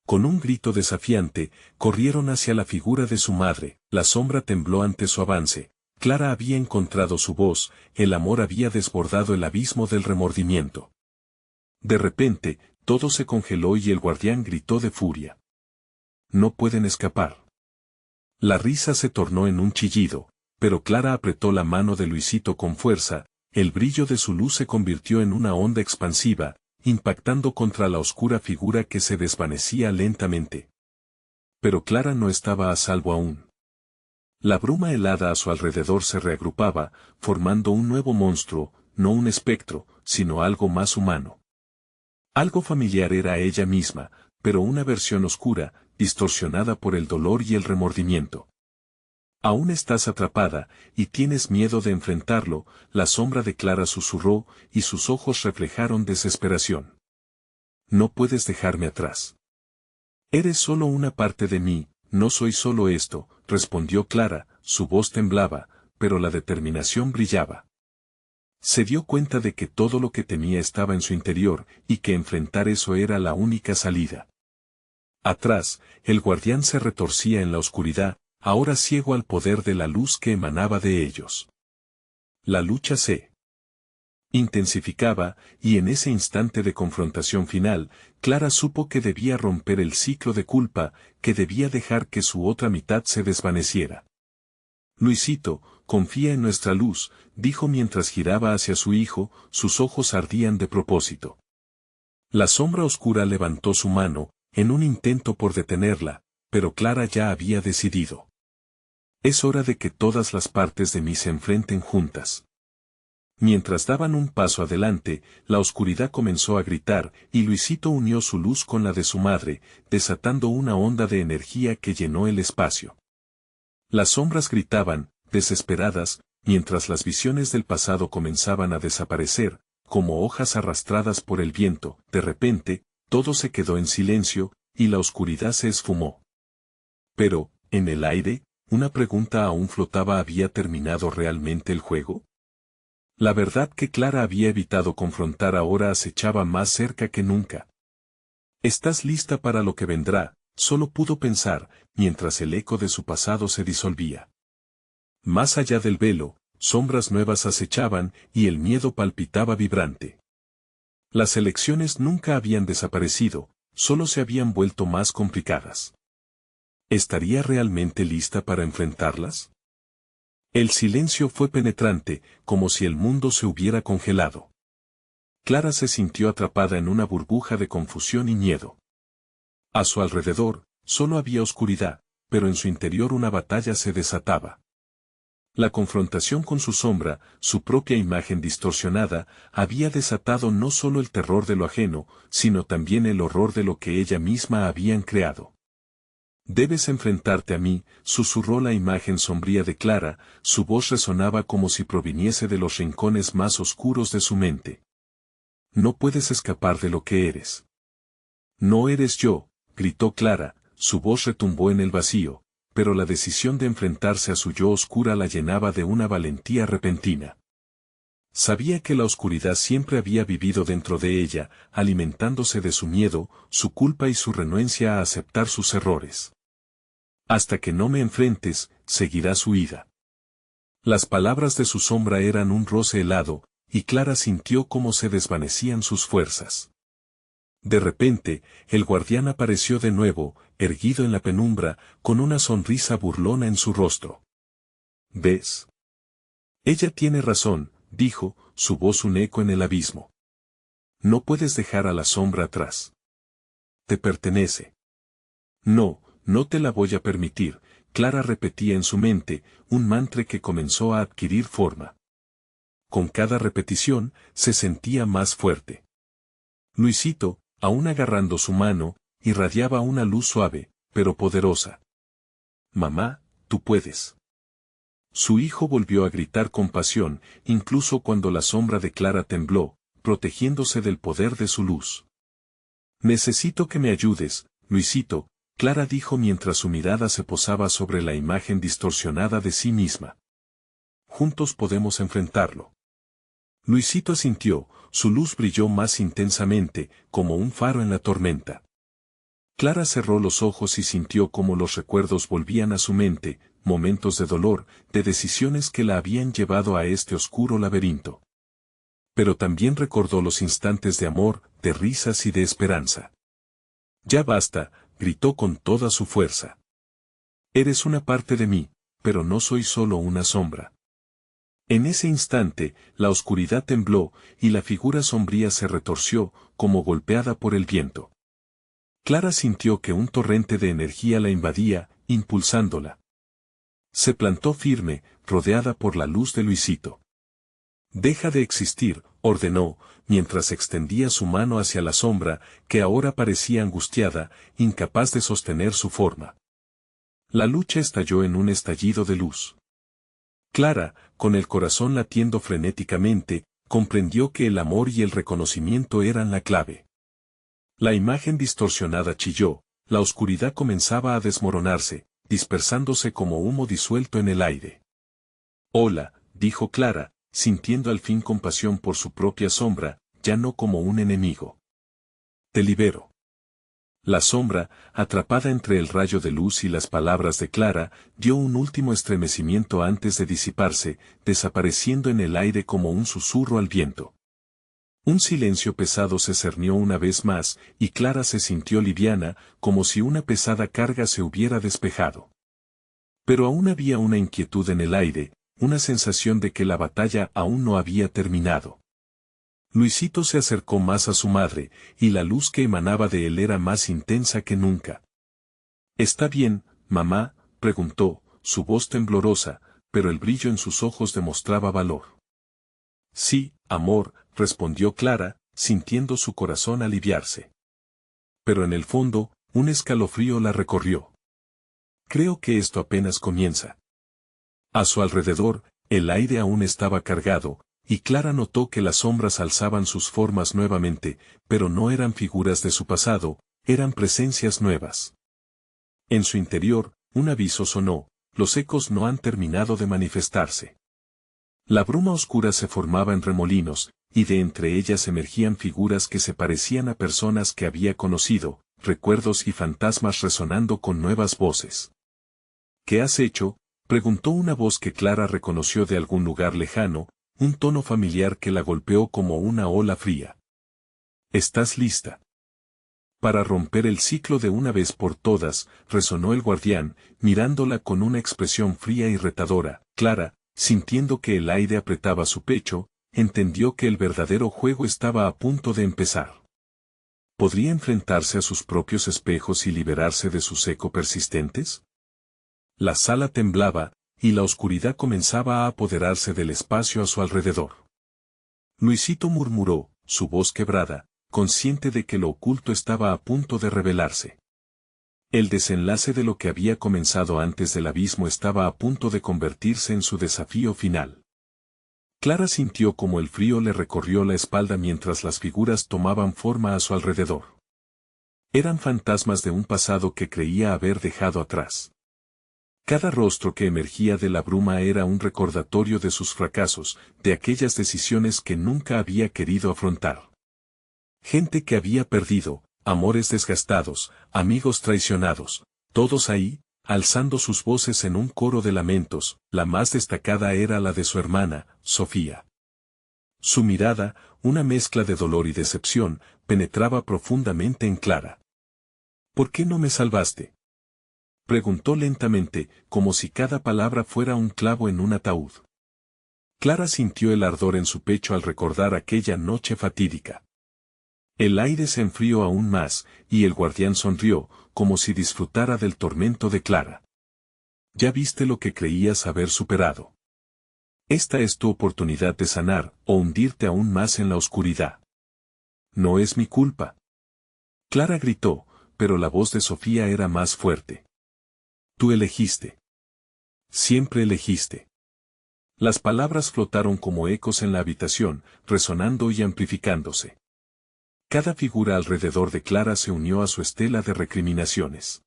Con un grito desafiante, corrieron hacia la figura de su madre, la sombra tembló ante su avance. Clara había encontrado su voz, el amor había desbordado el abismo del remordimiento. De repente, todo se congeló y el guardián gritó de furia. No pueden escapar. La risa se tornó en un chillido, pero Clara apretó la mano de Luisito con fuerza, el brillo de su luz se convirtió en una onda expansiva, impactando contra la oscura figura que se desvanecía lentamente. Pero Clara no estaba a salvo aún. La bruma helada a su alrededor se reagrupaba, formando un nuevo monstruo, no un espectro, sino algo más humano. Algo familiar era ella misma, pero una versión oscura, distorsionada por el dolor y el remordimiento. Aún estás atrapada, y tienes miedo de enfrentarlo, la sombra de Clara susurró, y sus ojos reflejaron desesperación. No puedes dejarme atrás. Eres solo una parte de mí, no soy solo esto, respondió Clara, su voz temblaba, pero la determinación brillaba. Se dio cuenta de que todo lo que temía estaba en su interior, y que enfrentar eso era la única salida. Atrás, el guardián se retorcía en la oscuridad, ahora ciego al poder de la luz que emanaba de ellos. La lucha se intensificaba, y en ese instante de confrontación final, Clara supo que debía romper el ciclo de culpa, que debía dejar que su otra mitad se desvaneciera. Luisito, confía en nuestra luz, dijo mientras giraba hacia su hijo, sus ojos ardían de propósito. La sombra oscura levantó su mano, en un intento por detenerla, pero Clara ya había decidido. Es hora de que todas las partes de mí se enfrenten juntas. Mientras daban un paso adelante, la oscuridad comenzó a gritar, y Luisito unió su luz con la de su madre, desatando una onda de energía que llenó el espacio. Las sombras gritaban, desesperadas, mientras las visiones del pasado comenzaban a desaparecer, como hojas arrastradas por el viento. De repente, todo se quedó en silencio, y la oscuridad se esfumó. Pero, en el aire, una pregunta aún flotaba: ¿había terminado realmente el juego? La verdad que Clara había evitado confrontar ahora acechaba más cerca que nunca. ¿Estás lista para lo que vendrá?, solo pudo pensar, mientras el eco de su pasado se disolvía. Más allá del velo, sombras nuevas acechaban, y el miedo palpitaba vibrante. Las elecciones nunca habían desaparecido, solo se habían vuelto más complicadas. ¿Estaría realmente lista para enfrentarlas? El silencio fue penetrante, como si el mundo se hubiera congelado. Clara se sintió atrapada en una burbuja de confusión y miedo. A su alrededor, solo había oscuridad, pero en su interior una batalla se desataba. La confrontación con su sombra, su propia imagen distorsionada, había desatado no solo el terror de lo ajeno, sino también el horror de lo que ella misma habían creado. Debes enfrentarte a mí, susurró la imagen sombría de Clara, su voz resonaba como si proviniese de los rincones más oscuros de su mente. No puedes escapar de lo que eres. No eres yo, gritó Clara, su voz retumbó en el vacío, pero la decisión de enfrentarse a su yo oscura la llenaba de una valentía repentina. Sabía que la oscuridad siempre había vivido dentro de ella, alimentándose de su miedo, su culpa y su renuencia a aceptar sus errores. Hasta que no me enfrentes, seguirás huida. Las palabras de su sombra eran un roce helado, y Clara sintió cómo se desvanecían sus fuerzas. De repente, el guardián apareció de nuevo, erguido en la penumbra, con una sonrisa burlona en su rostro. ¿Ves? Ella tiene razón, dijo, su voz un eco en el abismo. No puedes dejar a la sombra atrás. Te pertenece. No, no te la voy a permitir, Clara repetía en su mente, un mantra que comenzó a adquirir forma. Con cada repetición, se sentía más fuerte. Luisito, aún agarrando su mano, irradiaba una luz suave, pero poderosa. Mamá, tú puedes. Su hijo volvió a gritar con pasión, incluso cuando la sombra de Clara tembló, protegiéndose del poder de su luz. Necesito que me ayudes, Luisito, Clara dijo mientras su mirada se posaba sobre la imagen distorsionada de sí misma. Juntos podemos enfrentarlo. Luisito asintió, su luz brilló más intensamente, como un faro en la tormenta. Clara cerró los ojos y sintió cómo los recuerdos volvían a su mente, momentos de dolor, de decisiones que la habían llevado a este oscuro laberinto. Pero también recordó los instantes de amor, de risas y de esperanza. Ya basta, gritó con toda su fuerza. Eres una parte de mí, pero no soy solo una sombra. En ese instante, la oscuridad tembló, y la figura sombría se retorció, como golpeada por el viento. Clara sintió que un torrente de energía la invadía, impulsándola. Se plantó firme, rodeada por la luz de Luisito. Deja de existir, ordenó, mientras extendía su mano hacia la sombra, que ahora parecía angustiada, incapaz de sostener su forma. La lucha estalló en un estallido de luz. Clara, con el corazón latiendo frenéticamente, comprendió que el amor y el reconocimiento eran la clave. La imagen distorsionada chilló, la oscuridad comenzaba a desmoronarse, dispersándose como humo disuelto en el aire. Hola, dijo Clara, sintiendo al fin compasión por su propia sombra, ya no como un enemigo. Te libero. La sombra, atrapada entre el rayo de luz y las palabras de Clara, dio un último estremecimiento antes de disiparse, desapareciendo en el aire como un susurro al viento. Un silencio pesado se cernió una vez más, y Clara se sintió liviana, como si una pesada carga se hubiera despejado. Pero aún había una inquietud en el aire, una sensación de que la batalla aún no había terminado. Luisito se acercó más a su madre, y la luz que emanaba de él era más intensa que nunca. ¿Está bien, mamá?, preguntó, su voz temblorosa, pero el brillo en sus ojos demostraba valor. Sí, amor, respondió Clara, sintiendo su corazón aliviarse. Pero en el fondo, un escalofrío la recorrió. Creo que esto apenas comienza. A su alrededor, el aire aún estaba cargado, y Clara notó que las sombras alzaban sus formas nuevamente, pero no eran figuras de su pasado, eran presencias nuevas. En su interior, un aviso sonó, los ecos no han terminado de manifestarse. La bruma oscura se formaba en remolinos, y de entre ellas emergían figuras que se parecían a personas que había conocido, recuerdos y fantasmas resonando con nuevas voces. ¿Qué has hecho?, preguntó una voz que Clara reconoció de algún lugar lejano, un tono familiar que la golpeó como una ola fría. ¿Estás lista? Para romper el ciclo de una vez por todas, resonó el guardián, mirándola con una expresión fría y retadora. Clara, sintiendo que el aire apretaba su pecho, entendió que el verdadero juego estaba a punto de empezar. ¿Podría enfrentarse a sus propios espejos y liberarse de sus ecos persistentes? La sala temblaba, y la oscuridad comenzaba a apoderarse del espacio a su alrededor. Luisito murmuró, su voz quebrada, consciente de que lo oculto estaba a punto de revelarse. El desenlace de lo que había comenzado antes del abismo estaba a punto de convertirse en su desafío final. Clara sintió como el frío le recorrió la espalda mientras las figuras tomaban forma a su alrededor. Eran fantasmas de un pasado que creía haber dejado atrás. Cada rostro que emergía de la bruma era un recordatorio de sus fracasos, de aquellas decisiones que nunca había querido afrontar. Gente que había perdido, amores desgastados, amigos traicionados, todos ahí, alzando sus voces en un coro de lamentos. La más destacada era la de su hermana, Sofía. Su mirada, una mezcla de dolor y decepción, penetraba profundamente en Clara. ¿Por qué no me salvaste?, preguntó lentamente, como si cada palabra fuera un clavo en un ataúd. Clara sintió el ardor en su pecho al recordar aquella noche fatídica. El aire se enfrió aún más, y el guardián sonrió, como si disfrutara del tormento de Clara. Ya viste lo que creías haber superado. Esta es tu oportunidad de sanar, o hundirte aún más en la oscuridad. No es mi culpa. Clara gritó, pero la voz de Sofía era más fuerte. Tú elegiste. Siempre elegiste. Las palabras flotaron como ecos en la habitación, resonando y amplificándose. Cada figura alrededor de Clara se unió a su estela de recriminaciones.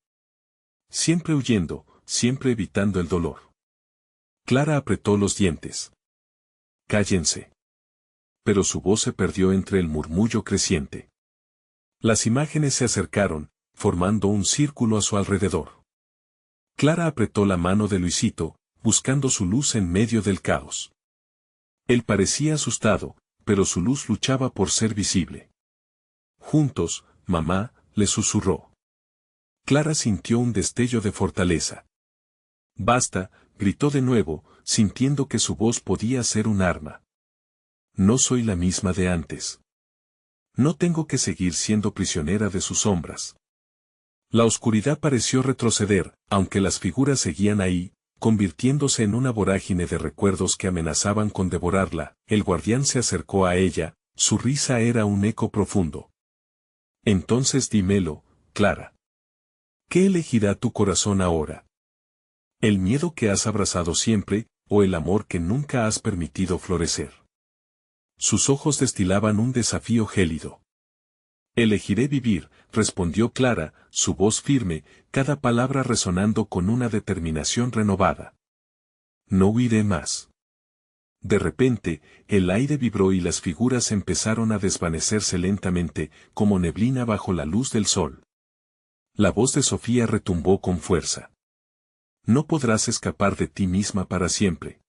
Siempre huyendo, siempre evitando el dolor. Clara apretó los dientes. Cállense. pero su voz se perdió entre el murmullo creciente. Las imágenes se acercaron, formando un círculo a su alrededor. Clara apretó la mano de Luisito, buscando su luz en medio del caos. Él parecía asustado, pero su luz luchaba por ser visible. Juntos, mamá, le susurró. Clara sintió un destello de fortaleza. Basta, gritó de nuevo, sintiendo que su voz podía ser un arma. No soy la misma de antes. No tengo que seguir siendo prisionera de sus sombras. La oscuridad pareció retroceder, aunque las figuras seguían ahí, convirtiéndose en una vorágine de recuerdos que amenazaban con devorarla. El guardián se acercó a ella, su risa era un eco profundo. Entonces dímelo, Clara. ¿Qué elegirá tu corazón ahora? ¿El miedo que has abrazado siempre, o el amor que nunca has permitido florecer? Sus ojos destilaban un desafío gélido. Elegiré vivir, respondió Clara, su voz firme, cada palabra resonando con una determinación renovada. No huiré más. De repente, el aire vibró y las figuras empezaron a desvanecerse lentamente, como neblina bajo la luz del sol. La voz de Sofía retumbó con fuerza. No podrás escapar de ti misma para siempre.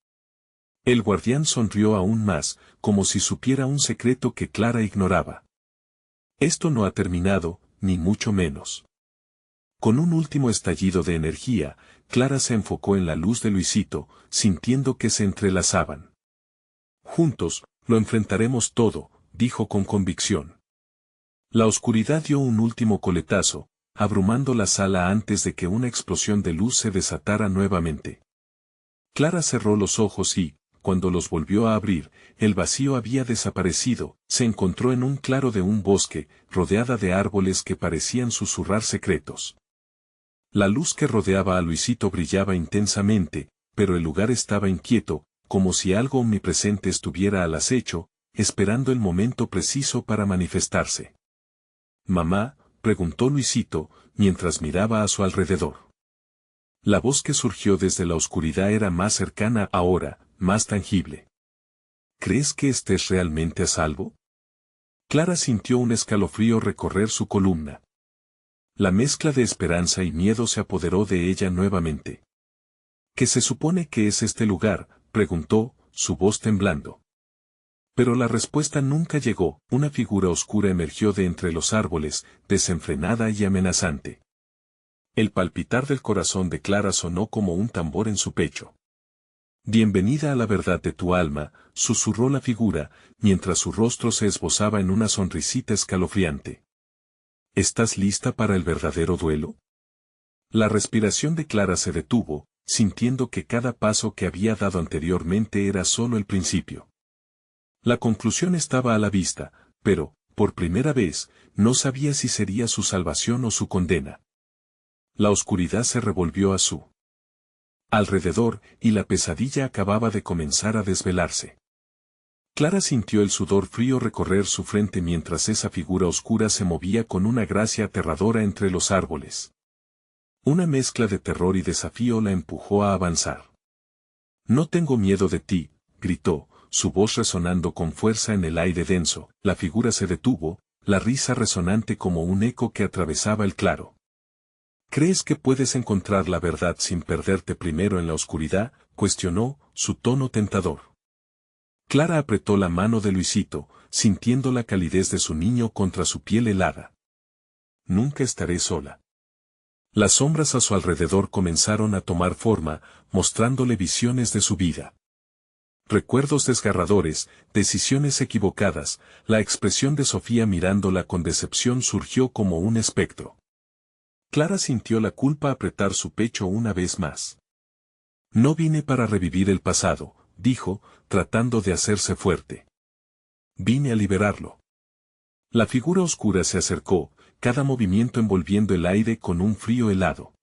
El guardián sonrió aún más, como si supiera un secreto que Clara ignoraba. Esto no ha terminado, ni mucho menos. Con un último estallido de energía, Clara se enfocó en la luz de Luisito, sintiendo que se entrelazaban. Juntos, lo enfrentaremos todo, dijo con convicción. La oscuridad dio un último coletazo, abrumando la sala antes de que una explosión de luz se desatara nuevamente. Clara cerró los ojos y, cuando los volvió a abrir, el vacío había desaparecido, se encontró en un claro de un bosque, rodeada de árboles que parecían susurrar secretos. La luz que rodeaba a Luisito brillaba intensamente, pero el lugar estaba inquieto, como si algo omnipresente estuviera al acecho, esperando el momento preciso para manifestarse. «Mamá», preguntó Luisito, mientras miraba a su alrededor. La voz que surgió desde la oscuridad era más cercana ahora, más tangible. ¿Crees que estés realmente a salvo? Clara sintió un escalofrío recorrer su columna. La mezcla de esperanza y miedo se apoderó de ella nuevamente. ¿Qué se supone que es este lugar?, preguntó, su voz temblando. Pero la respuesta nunca llegó, una figura oscura emergió de entre los árboles, desenfrenada y amenazante. El palpitar del corazón de Clara sonó como un tambor en su pecho. «Bienvenida a la verdad de tu alma», susurró la figura, mientras su rostro se esbozaba en una sonrisita escalofriante. «¿Estás lista para el verdadero duelo?» La respiración de Clara se detuvo, sintiendo que cada paso que había dado anteriormente era solo el principio. La conclusión estaba a la vista, pero, por primera vez, no sabía si sería su salvación o su condena. La oscuridad se revolvió a su alrededor, y la pesadilla acababa de comenzar a desvelarse. Clara sintió el sudor frío recorrer su frente mientras esa figura oscura se movía con una gracia aterradora entre los árboles. Una mezcla de terror y desafío la empujó a avanzar. «No tengo miedo de ti», gritó, su voz resonando con fuerza en el aire denso. La figura se detuvo, la risa resonante como un eco que atravesaba el claro. «¿Crees que puedes encontrar la verdad sin perderte primero en la oscuridad?», cuestionó, su tono tentador. Clara apretó la mano de Luisito, sintiendo la calidez de su niño contra su piel helada. «Nunca estaré sola». Las sombras a su alrededor comenzaron a tomar forma, mostrándole visiones de su vida. Recuerdos desgarradores, decisiones equivocadas, la expresión de Sofía mirándola con decepción surgió como un espectro. Clara sintió la culpa apretar su pecho una vez más. «No vine para revivir el pasado», dijo, tratando de hacerse fuerte. «Vine a liberarlo». La figura oscura se acercó, cada movimiento envolviendo el aire con un frío helado.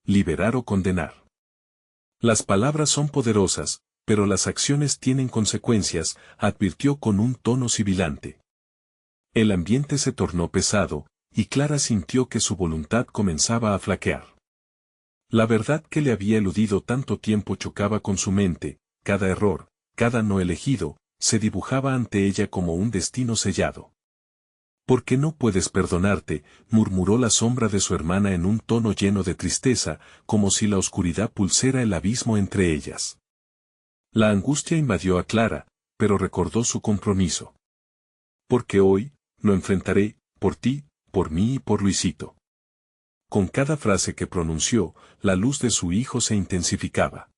«Liberar o condenar». Las palabras son poderosas, pero las acciones tienen consecuencias, advirtió con un tono sibilante. El ambiente se tornó pesado, y Clara sintió que su voluntad comenzaba a flaquear. La verdad que le había eludido tanto tiempo chocaba con su mente, cada error, cada no elegido, se dibujaba ante ella como un destino sellado. ¿Por qué no puedes perdonarte?, murmuró la sombra de su hermana en un tono lleno de tristeza, como si la oscuridad pulsara el abismo entre ellas. La angustia invadió a Clara, pero recordó su compromiso. Porque hoy, lo enfrentaré, por ti, por mí y por Luisito. Con cada frase que pronunció, la luz de su hijo se intensificaba.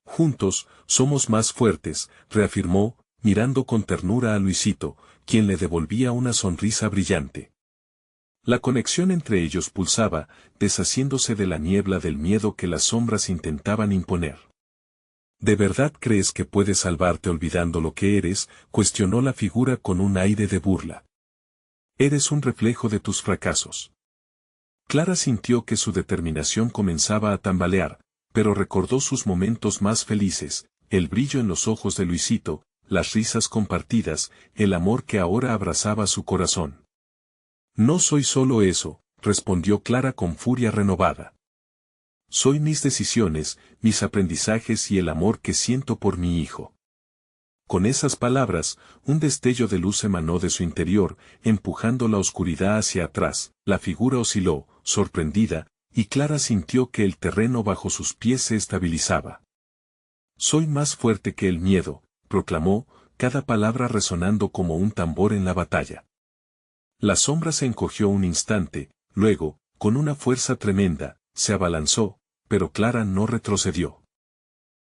Juntos, somos más fuertes, reafirmó, mirando con ternura a Luisito, quien le devolvía una sonrisa brillante. La conexión entre ellos pulsaba, deshaciéndose de la niebla del miedo que las sombras intentaban imponer. ¿De verdad crees que puedes salvarte olvidando lo que eres?, cuestionó la figura con un aire de burla. Eres un reflejo de tus fracasos. Clara sintió que su determinación comenzaba a tambalear, pero recordó sus momentos más felices, el brillo en los ojos de Luisito, las risas compartidas, el amor que ahora abrazaba su corazón. No soy solo eso, respondió Clara con furia renovada. Soy mis decisiones, mis aprendizajes y el amor que siento por mi hijo. Con esas palabras, un destello de luz emanó de su interior, empujando la oscuridad hacia atrás. La figura osciló, sorprendida, y Clara sintió que el terreno bajo sus pies se estabilizaba. Soy más fuerte que el miedo, proclamó, cada palabra resonando como un tambor en la batalla. La sombra se encogió un instante, luego, con una fuerza tremenda, se abalanzó, pero Clara no retrocedió.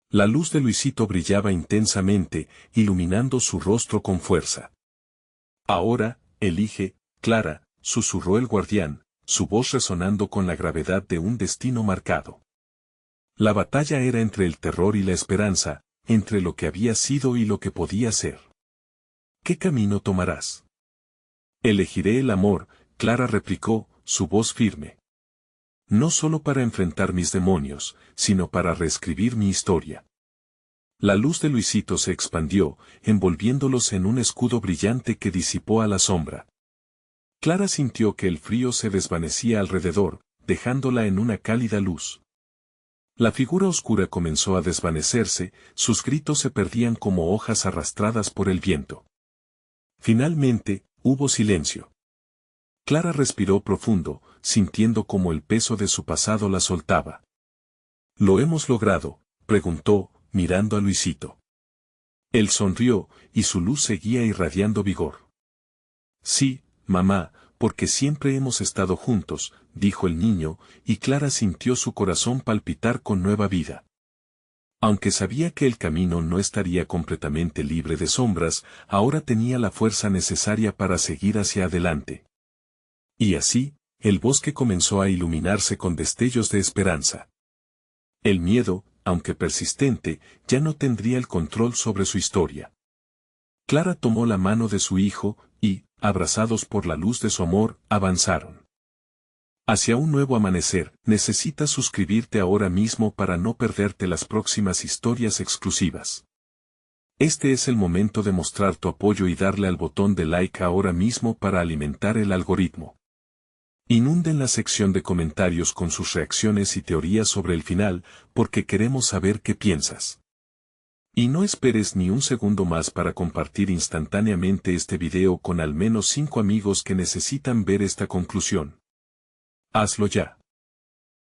La luz de Luisito brillaba intensamente, iluminando su rostro con fuerza. Ahora, elige, Clara, susurró el guardián, su voz resonando con la gravedad de un destino marcado. La batalla era entre el terror y la esperanza, entre lo que había sido y lo que podía ser. ¿Qué camino tomarás? Elegiré el amor, Clara replicó, su voz firme. No solo para enfrentar mis demonios, sino para reescribir mi historia. La luz de Luisito se expandió, envolviéndolos en un escudo brillante que disipó a la sombra. Clara sintió que el frío se desvanecía alrededor, dejándola en una cálida luz. La figura oscura comenzó a desvanecerse, sus gritos se perdían como hojas arrastradas por el viento. Finalmente, hubo silencio. Clara respiró profundo, sintiendo como el peso de su pasado la soltaba. ¿Lo hemos logrado?, preguntó, mirando a Luisito. Él sonrió, y su luz seguía irradiando vigor. Sí, mamá, porque siempre hemos estado juntos, dijo el niño, y Clara sintió su corazón palpitar con nueva vida. Aunque sabía que el camino no estaría completamente libre de sombras, ahora tenía la fuerza necesaria para seguir hacia adelante. Y así, el bosque comenzó a iluminarse con destellos de esperanza. El miedo, aunque persistente, ya no tendría el control sobre su historia. Clara tomó la mano de su hijo, y, abrazados por la luz de su amor, avanzaron. Hacia un nuevo amanecer. Necesitas suscribirte ahora mismo para no perderte las próximas historias exclusivas. Este es el momento de mostrar tu apoyo y darle al botón de like ahora mismo para alimentar el algoritmo. Inunden la sección de comentarios con sus reacciones y teorías sobre el final, porque queremos saber qué piensas. Y no esperes ni un segundo más para compartir instantáneamente este video con al menos 5 amigos que necesitan ver esta conclusión. Hazlo ya.